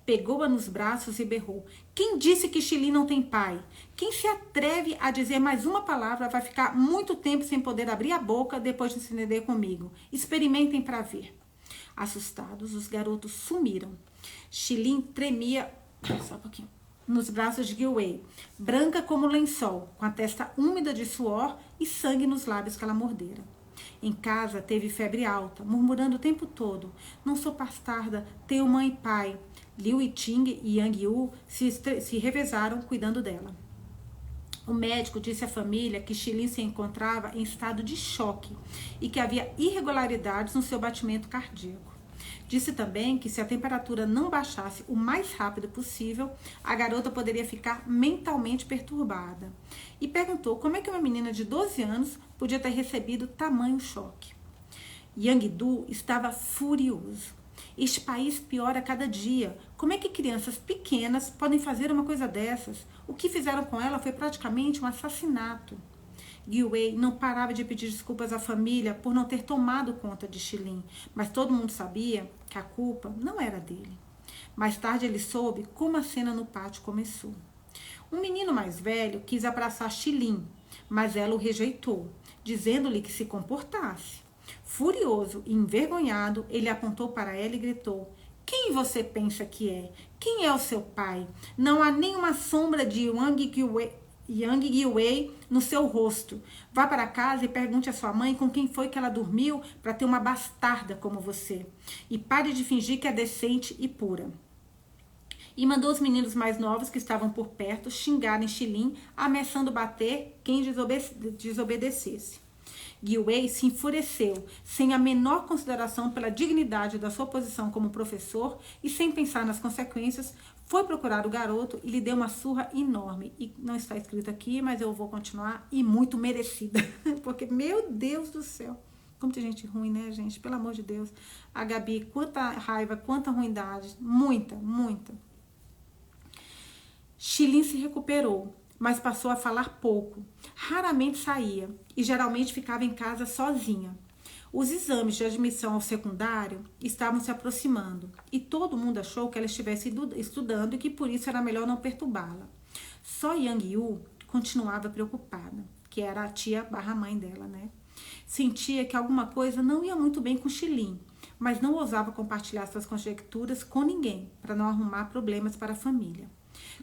Pegou-a nos braços e berrou. Quem disse que Xilin não tem pai? Quem se atreve a dizer mais uma palavra vai ficar muito tempo sem poder abrir a boca depois de se entender comigo. Experimentem para ver. Assustados, os garotos sumiram. Xilin tremia... Só um pouquinho. Nos braços de Gui Wei, branca como lençol, com a testa úmida de suor e sangue nos lábios que ela mordera. Em casa teve febre alta, murmurando o tempo todo. Não sou bastarda, tenho mãe e pai. Liu Yiting e Yang Yu se revezaram cuidando dela. O médico disse à família que Xilin se encontrava em estado de choque e que havia irregularidades no seu batimento cardíaco. Disse também que se a temperatura não baixasse o mais rápido possível, a garota poderia ficar mentalmente perturbada. E perguntou como é que uma menina de 12 anos podia ter recebido tamanho choque. Yang Du estava furioso. Este país piora a cada dia. Como é que crianças pequenas podem fazer uma coisa dessas? O que fizeram com ela foi praticamente um assassinato. Gui Wei não parava de pedir desculpas à família por não ter tomado conta de Xilin, mas todo mundo sabia que a culpa não era dele. Mais tarde ele soube como a cena no pátio começou. Um menino mais velho quis abraçar Xilin, mas ela o rejeitou, dizendo-lhe que se comportasse. Furioso e envergonhado, ele apontou para ela e gritou: quem você pensa que é? Quem é o seu pai? Não há nenhuma sombra de Yang Gui Wei no seu rosto. Vá para casa e pergunte à sua mãe com quem foi que ela dormiu para ter uma bastarda como você. E pare de fingir que é decente e pura. E mandou os meninos mais novos que estavam por perto xingarem Xilin, ameaçando bater quem desobedecesse. Gui Wei se enfureceu, sem a menor consideração pela dignidade da sua posição como professor e sem pensar nas consequências, foi procurar o garoto e lhe deu uma surra enorme. E não está escrito aqui, mas eu vou continuar, e muito merecida. Porque, meu Deus do céu, como tem gente ruim, né, gente? Pelo amor de Deus. A Gabi, quanta raiva, quanta ruindade. Muita, muita. Xilin se recuperou, mas passou a falar pouco. Raramente saía e geralmente ficava em casa sozinha. Os exames de admissão ao secundário estavam se aproximando e todo mundo achou que ela estivesse estudando e que por isso era melhor não perturbá-la. Só Yang Yu continuava preocupada, que era a tia barra mãe dela, né? Sentia que alguma coisa não ia muito bem com Xilin, mas não ousava compartilhar suas conjecturas com ninguém, para não arrumar problemas para a família.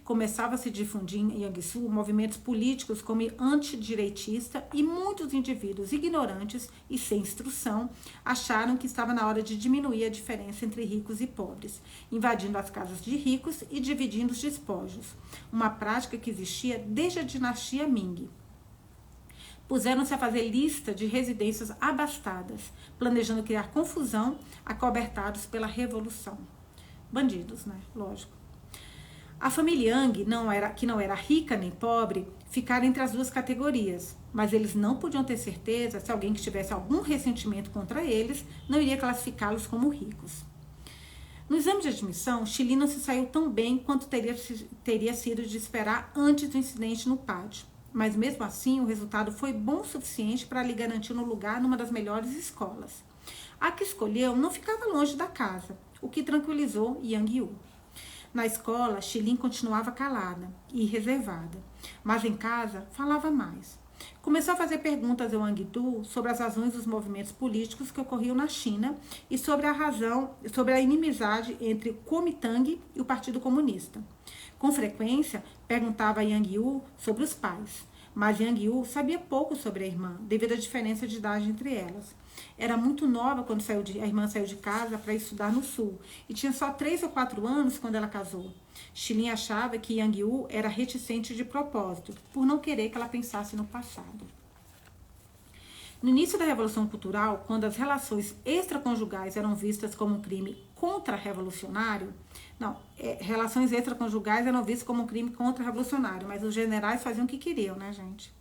Começava a se difundir em Jiangsu movimentos políticos como antidireitista e muitos indivíduos ignorantes e sem instrução acharam que estava na hora de diminuir a diferença entre ricos e pobres, invadindo as casas de ricos e dividindo os despojos, uma prática que existia desde a dinastia Ming. Puseram-se a fazer lista de residências abastadas, planejando criar confusão, acobertados pela revolução. Bandidos, né? Lógico. A família Yang, que não era rica nem pobre, ficaram entre as duas categorias, mas eles não podiam ter certeza se alguém que tivesse algum ressentimento contra eles não iria classificá-los como ricos. No exame de admissão, Xilin não se saiu tão bem quanto teria sido de esperar antes do incidente no pátio, mas mesmo assim o resultado foi bom o suficiente para lhe garantir um lugar numa das melhores escolas. A que escolheu não ficava longe da casa, o que tranquilizou Yang Yu. Na escola, Xilin continuava calada e reservada, mas em casa falava mais. Começou a fazer perguntas ao Wang Du sobre as razões dos movimentos políticos que ocorriam na China e sobre a inimizade entre o Kuomintang e o Partido Comunista. Com frequência, perguntava a Yang Yu sobre os pais, mas Yang Yu sabia pouco sobre a irmã, devido à diferença de idade entre elas. Era muito nova quando a irmã saiu de casa para estudar no sul e tinha só 3 ou 4 anos quando ela casou. Xilin achava que Yang Yu era reticente de propósito, por não querer que ela pensasse no passado. No início da Revolução Cultural, quando as relações extraconjugais eram vistas como um crime contra-revolucionário, relações extraconjugais eram vistas como um crime contra-revolucionário, mas os generais faziam o que queriam, né, gente?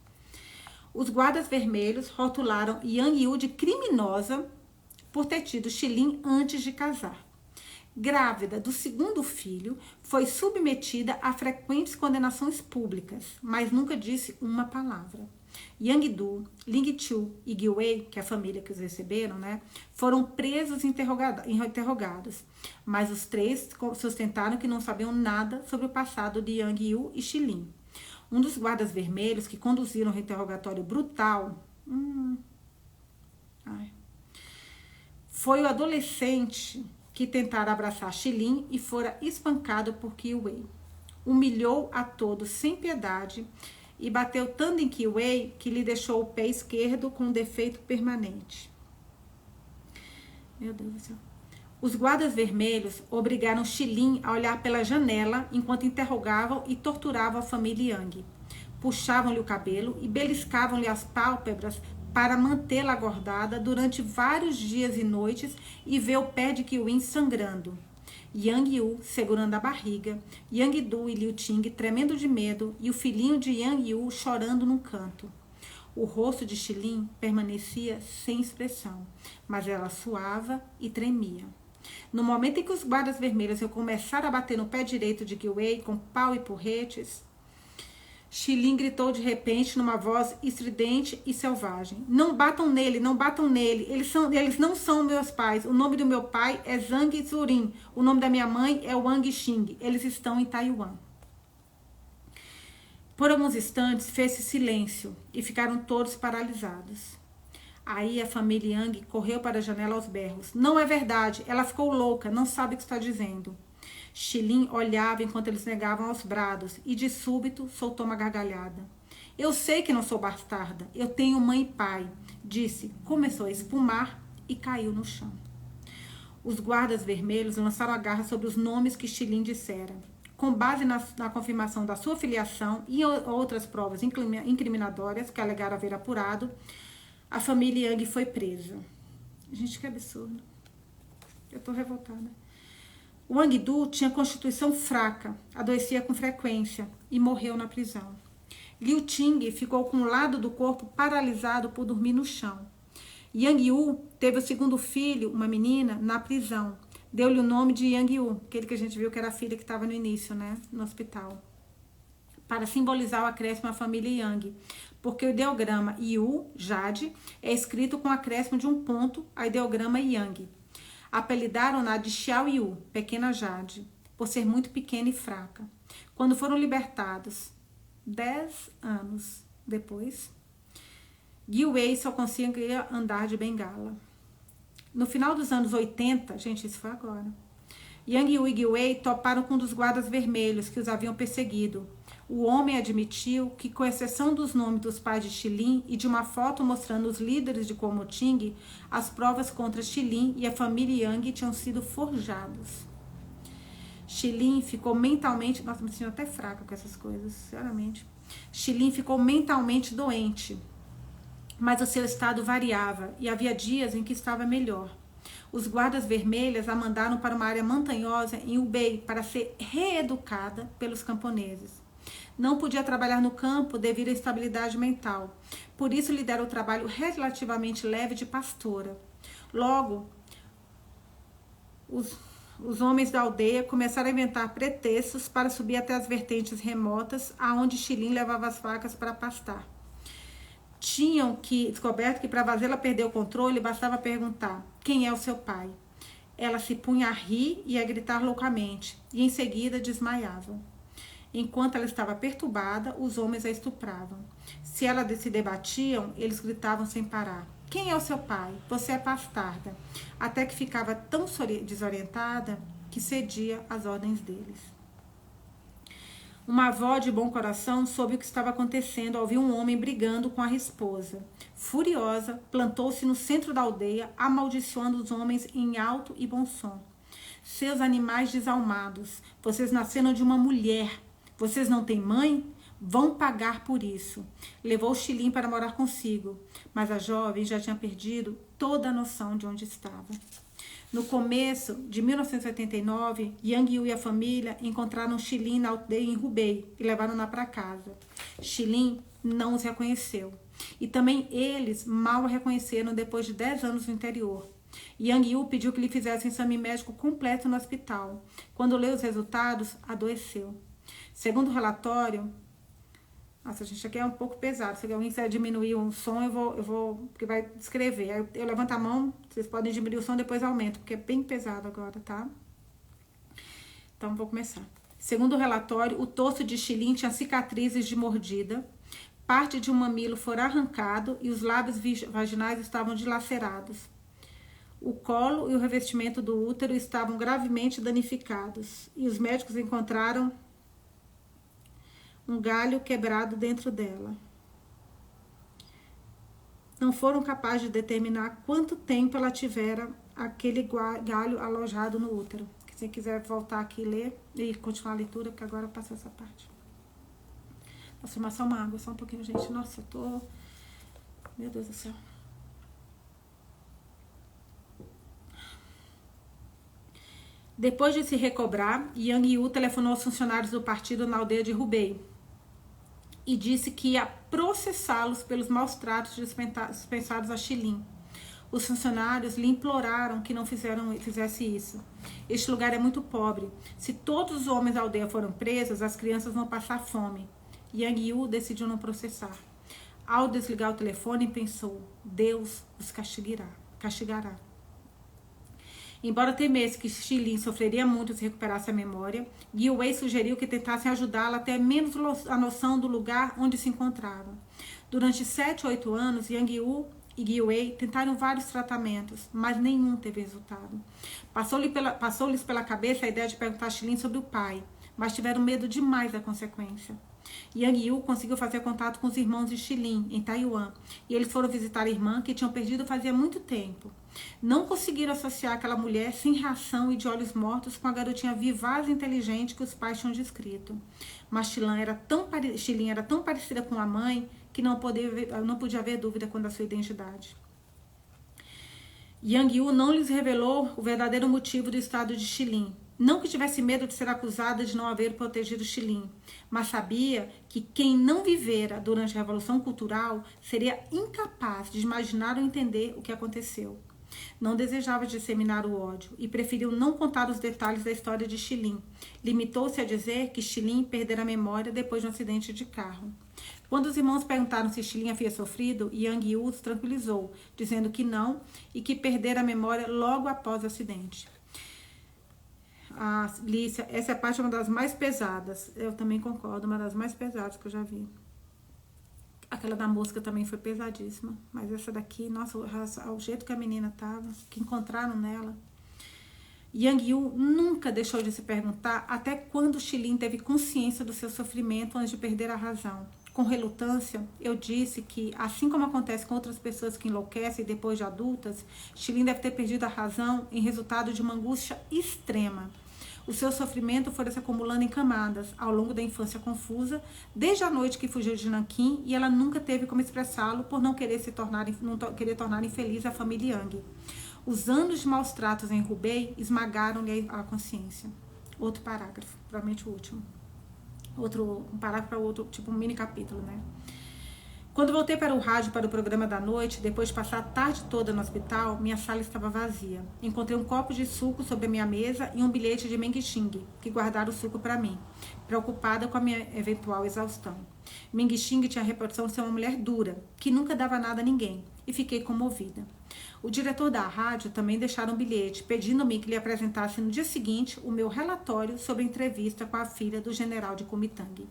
Os guardas vermelhos rotularam Yang Yu de criminosa por ter tido Xilin antes de casar. Grávida do segundo filho, foi submetida a frequentes condenações públicas, mas nunca disse uma palavra. Yang Du, Ling Chu e Gui Wei, que é a família que os receberam, né, foram presos e interrogados, mas os 3 sustentaram que não sabiam nada sobre o passado de Yang Yu e Xilin. Um dos guardas vermelhos que conduziram o interrogatório brutal foi o adolescente que tentara abraçar Xilin e fora espancado por Gui Wei. Humilhou a todos sem piedade e bateu tanto em Gui Wei que lhe deixou o pé esquerdo com um defeito permanente. Meu Deus do céu. Os guardas vermelhos obrigaram Xilin a olhar pela janela enquanto interrogavam e torturavam a família Yang. Puxavam-lhe o cabelo e beliscavam-lhe as pálpebras para mantê-la acordada durante vários dias e noites e ver o pé de Kiwin sangrando. Yang Yu segurando a barriga, Yang Du e Liu Ting tremendo de medo e o filhinho de Yang Yu chorando num canto. O rosto de Xilin permanecia sem expressão, mas ela suava e tremia. No momento em que os guardas vermelhos começaram a bater no pé direito de Gui Wei com pau e porretes, Xilin gritou de repente numa voz estridente e selvagem: "Não batam nele, não batam nele. Eles não são meus pais. O nome do meu pai é Zhang Zurin. O nome da minha mãe é Wang Xing. Eles estão em Taiwan." Por alguns instantes fez-se silêncio e ficaram todos paralisados. Aí a família Yang correu para a janela aos berros. "Não é verdade. Ela ficou louca. Não sabe o que está dizendo." Xilin olhava enquanto eles negavam aos brados e de súbito soltou uma gargalhada. "Eu sei que não sou bastarda. Eu tenho mãe e pai", disse. Começou a espumar e caiu no chão. Os guardas vermelhos lançaram a garra sobre os nomes que Xilin dissera. Com base na confirmação da sua filiação e outras provas incriminatórias que alegaram haver apurado, a família Yang foi presa. Gente, que absurdo. Eu tô revoltada. Wang Du tinha constituição fraca, adoecia com frequência e morreu na prisão. Liu Ting ficou com um lado do corpo paralisado por dormir no chão. Yang Yu teve o segundo filho, uma menina, na prisão. Deu-lhe o nome de Yang Yu, aquele que a gente viu que era a filha que estava no início, né, no hospital, para simbolizar o acréscimo à família Yang, porque o ideograma Yu, Jade, é escrito com o acréscimo de um ponto a ideograma Yang. Apelidaram-na de Xiao Yu, pequena Jade, por ser muito pequena e fraca. Quando foram libertados, 10 anos depois, Gui Wei só conseguia andar de bengala. No final dos anos 80, gente, isso foi agora, Yang Yu e Gui Wei toparam com um dos guardas vermelhos que os haviam perseguido. O homem admitiu que, com exceção dos nomes dos pais de Xilin e de uma foto mostrando os líderes de Kuomintang, as provas contra Xilin e a família Yang tinham sido forjadas. Xilin ficou mentalmente... Nossa, me sinto até fraca com essas coisas, sinceramente. Xilin ficou mentalmente doente, mas o seu estado variava e havia dias em que estava melhor. Os guardas vermelhos a mandaram para uma área montanhosa em Hubei para ser reeducada pelos camponeses. Não podia trabalhar no campo devido à instabilidade mental. Por isso lhe deram o trabalho relativamente leve de pastora. Logo, os homens da aldeia começaram a inventar pretextos para subir até as vertentes remotas, aonde Xilin levava as vacas para pastar. Tinham descoberto que para fazê-la perder o controle, bastava perguntar: "Quem é o seu pai?" ela se punha a rir e a gritar loucamente, e em seguida desmaiava. Enquanto ela estava perturbada, os homens a estupravam. Se ela se debatiam, eles gritavam sem parar: quem é o seu pai? Você é bastarda. Até que ficava tão desorientada que cedia às ordens deles. Uma avó de bom coração soube o que estava acontecendo ao ver um homem brigando com a esposa. Furiosa, plantou-se no centro da aldeia, amaldiçoando os homens em alto e bom som. Seus animais desalmados, vocês nasceram de uma mulher. Vocês não têm mãe? Vão pagar por isso. Levou Xilin para morar consigo, mas a jovem já tinha perdido toda a noção de onde estava. No começo de 1989, Yang Yu e a família encontraram Xilin na aldeia em Hubei e levaram-na para casa. Xilin não os reconheceu. E também eles mal a reconheceram depois de 10 anos no interior. Yang Yu pediu que lhe fizessem exame médico completo no hospital. Quando leu os resultados, adoeceu. Segundo o relatório... Nossa, gente, aqui é um pouco pesado. Se alguém quiser diminuir o som, eu vou porque vai escrever. Aí eu levanto a mão, vocês podem diminuir o som, depois aumento, porque é bem pesado agora, tá? Então, vou começar. Segundo o relatório, o torso de Xilin tinha cicatrizes de mordida, parte de um mamilo fora arrancado e os lábios vaginais estavam dilacerados. O colo e o revestimento do útero estavam gravemente danificados e os médicos encontraram um galho quebrado dentro dela. Não foram capazes de determinar quanto tempo ela tivera aquele galho alojado no útero. Se você quiser voltar aqui e ler e continuar a leitura, porque agora passou essa parte. Posso tomar só uma água, só um pouquinho, gente. Nossa, eu tô... Meu Deus do céu. Depois de se recobrar, Yang Yu telefonou aos funcionários do partido na aldeia de Hubei e disse que ia processá-los pelos maus tratos dispensados a Xilin. Os funcionários lhe imploraram que não fizesse isso. Este lugar é muito pobre. Se todos os homens da aldeia foram presos, as crianças vão passar fome. Yang Yu decidiu não processar. Ao desligar o telefone, pensou: Deus os castigará. Embora temesse que Xilin sofreria muito se recuperasse a memória, Gui Wei sugeriu que tentassem ajudá-la até menos a noção do lugar onde se encontrava. Durante 7 ou 8 anos, Yang Yu e Gui Wei tentaram vários tratamentos, mas nenhum teve resultado. Passou-lhes pela cabeça a ideia de perguntar a Xilin sobre o pai, mas tiveram medo demais da consequência. Yang Yu conseguiu fazer contato com os irmãos de Xilin, em Taiwan, e eles foram visitar a irmã que tinham perdido fazia muito tempo. Não conseguiram associar aquela mulher sem reação e de olhos mortos com a garotinha vivaz e inteligente que os pais tinham descrito. Mas Xilin era tão parecida com a mãe que não podia haver dúvida quanto à sua identidade. Yang Yu não lhes revelou o verdadeiro motivo do estado de Xilin. Não que tivesse medo de ser acusada de não haver protegido Xilin, mas sabia que quem não vivera durante a Revolução Cultural seria incapaz de imaginar ou entender o que aconteceu. Não desejava disseminar o ódio e preferiu não contar os detalhes da história de Xilin. Limitou-se a dizer que Xilin perdera a memória depois de um acidente de carro. Quando os irmãos perguntaram se Xilin havia sofrido, Yang Yu os tranquilizou, dizendo que não e que perdera a memória logo após o acidente. Lícia, essa parte é uma das mais pesadas. Eu também concordo, uma das mais pesadas que eu já vi. Aquela da mosca também foi pesadíssima. Mas essa daqui, nossa, o jeito que a menina tava, que encontraram nela. Yang Yu nunca deixou de se perguntar até quando Xilin teve consciência do seu sofrimento antes de perder a razão. Com relutância, eu disse que, assim como acontece com outras pessoas que enlouquecem depois de adultas, Xilin deve ter perdido a razão em resultado de uma angústia extrema. O seu sofrimento foi se acumulando em camadas ao longo da infância confusa, desde a noite que fugiu de Nanquim, e ela nunca teve como expressá-lo por não querer tornar infeliz a família Yang. Os anos de maus tratos em Hubei esmagaram-lhe a consciência. Outro parágrafo, provavelmente o último. Um parágrafo para outro, tipo um mini capítulo, né? Quando voltei para o rádio, para o programa da noite, depois de passar a tarde toda no hospital, minha sala estava vazia. Encontrei um copo de suco sobre a minha mesa e um bilhete de Meng Xing, que guardara o suco para mim, preocupada com a minha eventual exaustão. Meng Xing tinha a reputação de ser uma mulher dura, que nunca dava nada a ninguém, e fiquei comovida. O diretor da rádio também deixara um bilhete, pedindo-me que lhe apresentasse no dia seguinte o meu relatório sobre a entrevista com a filha do general de Kuomintang.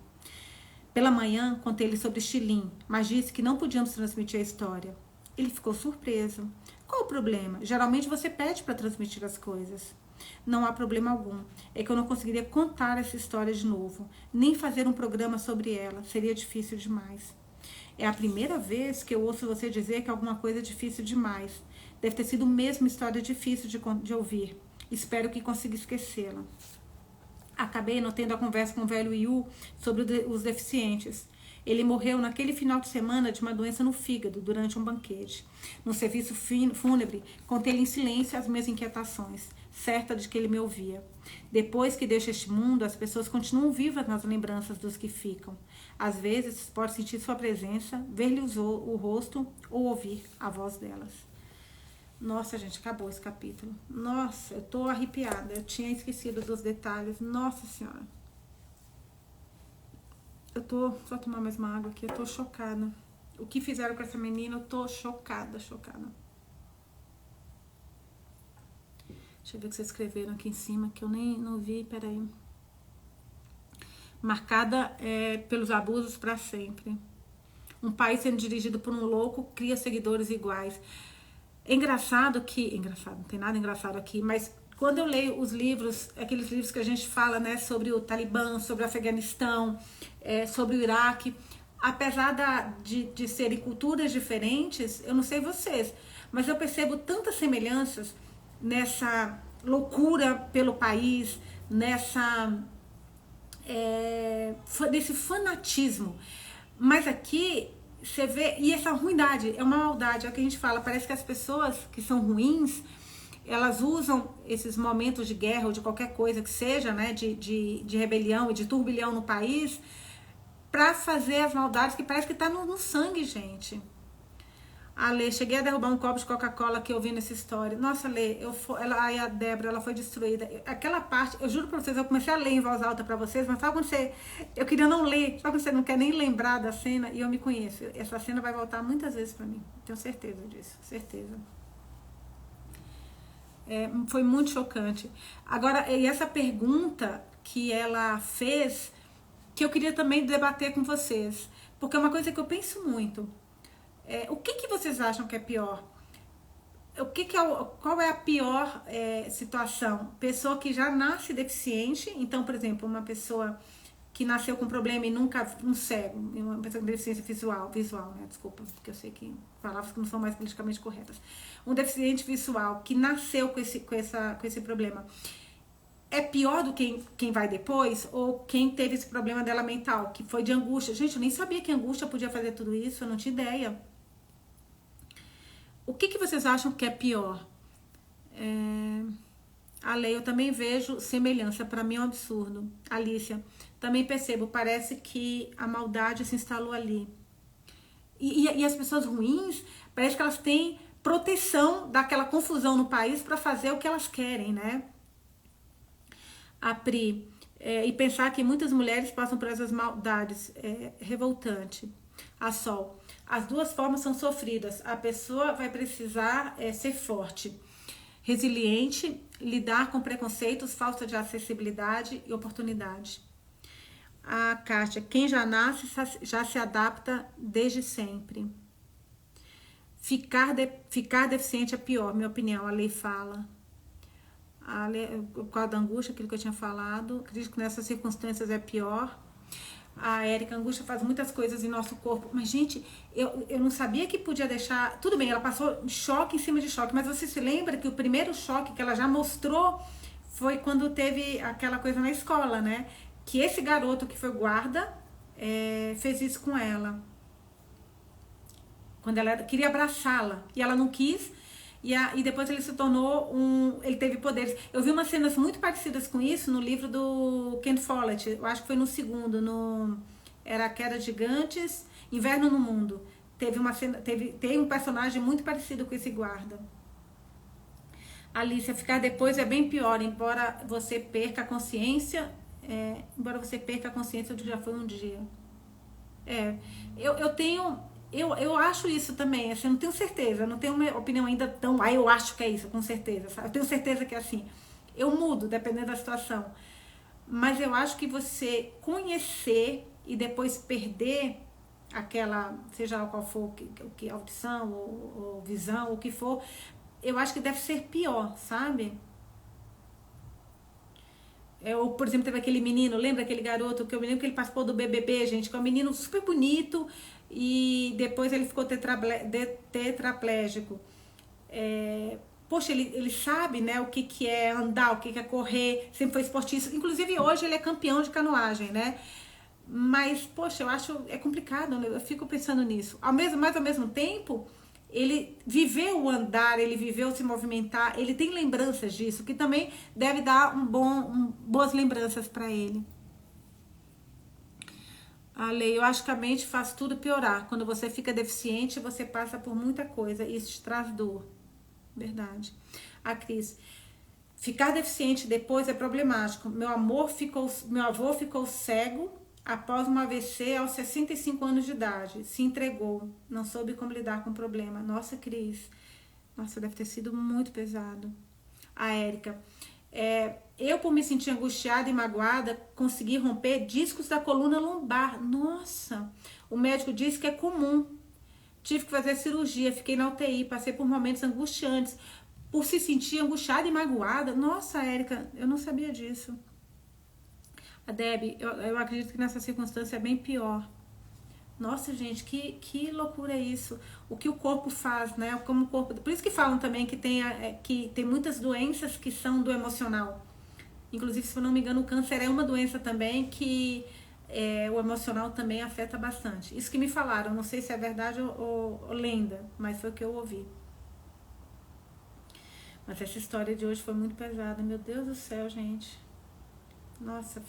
Pela manhã, contei-lhe sobre Xilin, mas disse que não podíamos transmitir a história. Ele ficou surpreso. Qual o problema? Geralmente você pede para transmitir as coisas. Não há problema algum. É que eu não conseguiria contar essa história de novo, nem fazer um programa sobre ela. Seria difícil demais. É a primeira vez que eu ouço você dizer que alguma coisa é difícil demais. Deve ter sido mesmo história difícil de ouvir. Espero que consiga esquecê-la. Acabei não tendo a conversa com o velho Yu sobre os deficientes. Ele morreu naquele final de semana de uma doença no fígado, durante um banquete. No serviço fúnebre, contei-lhe em silêncio as minhas inquietações, certa de que ele me ouvia. Depois que deixo este mundo, as pessoas continuam vivas nas lembranças dos que ficam. Às vezes, pode sentir sua presença, ver-lhes o rosto ou ouvir a voz delas. Nossa, gente, acabou esse capítulo. Nossa, eu tô arrepiada. Eu tinha esquecido dos detalhes. Nossa Senhora. Eu tô... Só tomar mais uma água aqui. Eu tô chocada. O que fizeram com essa menina, eu tô chocada, chocada. Deixa eu ver o que vocês escreveram aqui em cima, que eu nem não vi. Peraí. Marcada pelos abusos para sempre. Um país sendo dirigido por um louco cria seguidores iguais. É engraçado que... Engraçado, não tem nada engraçado aqui, mas quando eu leio os livros, aqueles livros que a gente fala, né, sobre o Talibã, sobre o Afeganistão, sobre o Iraque, apesar de serem culturas diferentes, eu não sei vocês, mas eu percebo tantas semelhanças nessa loucura pelo país, nesse fanatismo. Mas aqui... Você vê, e essa ruindade é uma maldade, é o que a gente fala, parece que as pessoas que são ruins, elas usam esses momentos de guerra ou de qualquer coisa que seja, né, de rebelião e de turbilhão no país, pra fazer as maldades que parece que tá no sangue, gente. A Lê, cheguei a derrubar um copo de Coca-Cola que eu vi nessa história. Nossa, Lê, aí a Débora, ela foi destruída. Aquela parte, eu juro pra vocês, eu comecei a ler em voz alta pra vocês, mas sabe quando eu queria não ler, sabe quando você não quer nem lembrar da cena? E eu me conheço. Essa cena vai voltar muitas vezes pra mim. Tenho certeza disso, certeza. Foi muito chocante. Agora, e essa pergunta que ela fez, que eu queria também debater com vocês, porque é uma coisa que eu penso muito. O que vocês acham que é pior? Qual é a pior situação? Pessoa que já nasce deficiente, então, por exemplo, uma pessoa que nasceu com problema e nunca, um cego, uma pessoa com deficiência visual, né? Desculpa, porque eu sei que palavras que não são mais politicamente corretas. Um deficiente visual que nasceu com esse problema. É pior do que quem vai depois, ou quem teve esse problema dela mental, que foi de angústia. Gente, eu nem sabia que angústia podia fazer tudo isso, eu não tinha ideia. O que vocês acham que é pior? A Lei, eu também vejo semelhança, para mim é um absurdo. Alicia, também percebo, parece que a maldade se instalou ali. E as pessoas ruins, parece que elas têm proteção daquela confusão no país para fazer o que elas querem, né? A Pri, e pensar que muitas mulheres passam por essas maldades, revoltante. A Sol, as duas formas são sofridas. A pessoa vai precisar ser forte, resiliente, lidar com preconceitos, falta de acessibilidade e oportunidade. A Kátia, quem já nasce já se adapta desde sempre. Ficar deficiente é pior, minha opinião, a Lei fala. Por causa da angústia, aquilo que eu tinha falado, acredito que nessas circunstâncias é pior. A Érica, a angústia faz muitas coisas em nosso corpo, mas gente, eu não sabia que podia deixar, tudo bem, ela passou choque em cima de choque, mas você se lembra que o primeiro choque que ela já mostrou foi quando teve aquela coisa na escola, né, que esse garoto que foi guarda fez isso com ela, quando ela queria abraçá-la, e ela não quis. E depois ele se tornou ele teve poderes. Eu vi umas cenas muito parecidas com isso no livro do Ken Follett. Eu acho que foi no segundo, era A Queda de Gigantes, Inverno no Mundo. teve uma cena, tem um personagem muito parecido com esse guarda. Alicia, ficar depois é bem pior, embora você perca a consciência, do que já foi um dia. Eu acho isso também, assim, eu não tenho certeza, eu não tenho uma opinião ainda tão, eu acho que é isso, com certeza, sabe? Eu tenho certeza que é assim, eu mudo dependendo da situação, mas eu acho que você conhecer e depois perder aquela, seja qual for, que audição ou visão, o que for, eu acho que deve ser pior, sabe? Ou, por exemplo, teve aquele menino, lembra aquele garoto que eu me lembro que ele participou do BBB, gente, que é um menino super bonito e depois ele ficou tetraplégico. Poxa, ele sabe, né, o que é andar, o que é correr, sempre foi esportista. Inclusive, hoje ele é campeão de canoagem, né? Mas, poxa, eu acho, é complicado, né? Eu fico pensando nisso. Mas ao mesmo tempo, ele viveu o andar, ele viveu se movimentar, ele tem lembranças disso, que também deve dar boas lembranças para ele. Ale, eu acho que a mente faz tudo piorar. Quando você fica deficiente, você passa por muita coisa e isso te traz dor. Verdade. A Cris, ficar deficiente depois é problemático. Meu avô ficou cego após um AVC aos 65 anos de idade. Se entregou. Não soube como lidar com o problema. Nossa, Cris. Nossa, deve ter sido muito pesado. A Érica. Eu, por me sentir angustiada e magoada, consegui romper discos da coluna lombar. Nossa. O médico disse que é comum. Tive que fazer cirurgia. Fiquei na UTI. Passei por momentos angustiantes. Por se sentir angustiada e magoada. Nossa, Érica, eu não sabia disso. A Debbie, eu acredito que nessa circunstância é bem pior. Nossa, gente, que loucura é isso. O que o corpo faz, né? Como o corpo... Por isso que falam também que tem muitas doenças que são do emocional. Inclusive, se eu não me engano, o câncer é uma doença também que o emocional também afeta bastante. Isso que me falaram, não sei se é verdade ou lenda, mas foi o que eu ouvi. Mas essa história de hoje foi muito pesada. Meu Deus do céu, gente. Nossa,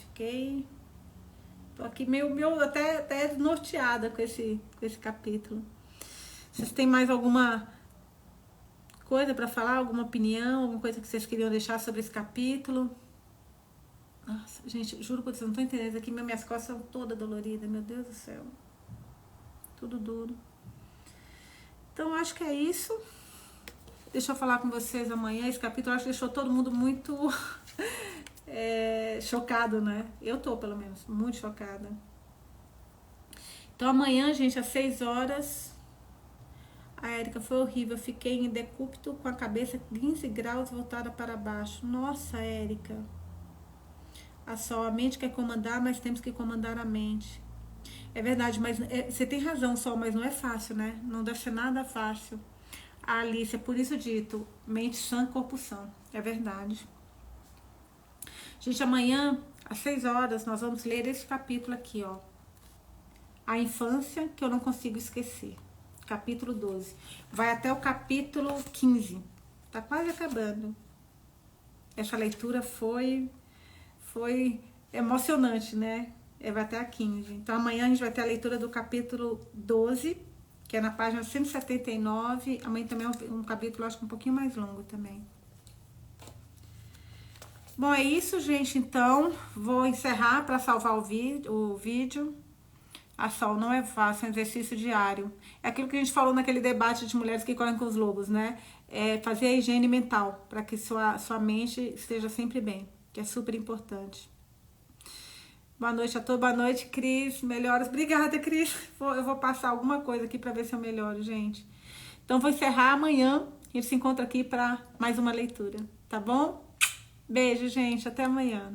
tô aqui meio até desnorteada com esse capítulo. Vocês têm mais alguma coisa para falar? Alguma opinião? Alguma coisa que vocês queriam deixar sobre esse capítulo? Nossa, gente, juro que vocês não estão entendendo. Aqui minhas costas são todas doloridas. Meu Deus do céu. Tudo duro. Então, acho que é isso. Deixa eu falar com vocês amanhã. Esse capítulo acho que deixou todo mundo muito... chocado, né? Eu tô, pelo menos, muito chocada. Então amanhã, gente, às 6 horas, a Érica, foi horrível. Eu fiquei em decúbito com a cabeça 15 graus voltada para baixo. Nossa, Érica. A mente quer comandar, mas temos que comandar a mente. É verdade, mas você tem razão, Sol, mas não é fácil, né? Não deve ser nada fácil. A Alice, é por isso dito, mente sã, corpo sã. É verdade. Gente, amanhã, às 6 horas, nós vamos ler esse capítulo aqui, ó. A infância que eu não consigo esquecer. Capítulo 12. Vai até o capítulo 15. Tá quase acabando. Essa leitura foi emocionante, né? Vai até a 15. Então, amanhã a gente vai ter a leitura do capítulo 12, que é na página 179. Amanhã também é um capítulo, acho que um pouquinho mais longo também. Bom, é isso, gente. Então, vou encerrar para salvar o vídeo. A Sol, não é fácil, é um exercício diário. É aquilo que a gente falou naquele debate de mulheres que correm com os lobos, né? Fazer a higiene mental, para que sua mente esteja sempre bem, que é super importante. Boa noite a todos, boa noite, Cris. Melhoras. Obrigada, Cris. Eu vou passar alguma coisa aqui para ver se eu melhoro, gente. Então, vou encerrar amanhã. A gente se encontra aqui para mais uma leitura, tá bom? Beijo, gente. Até amanhã.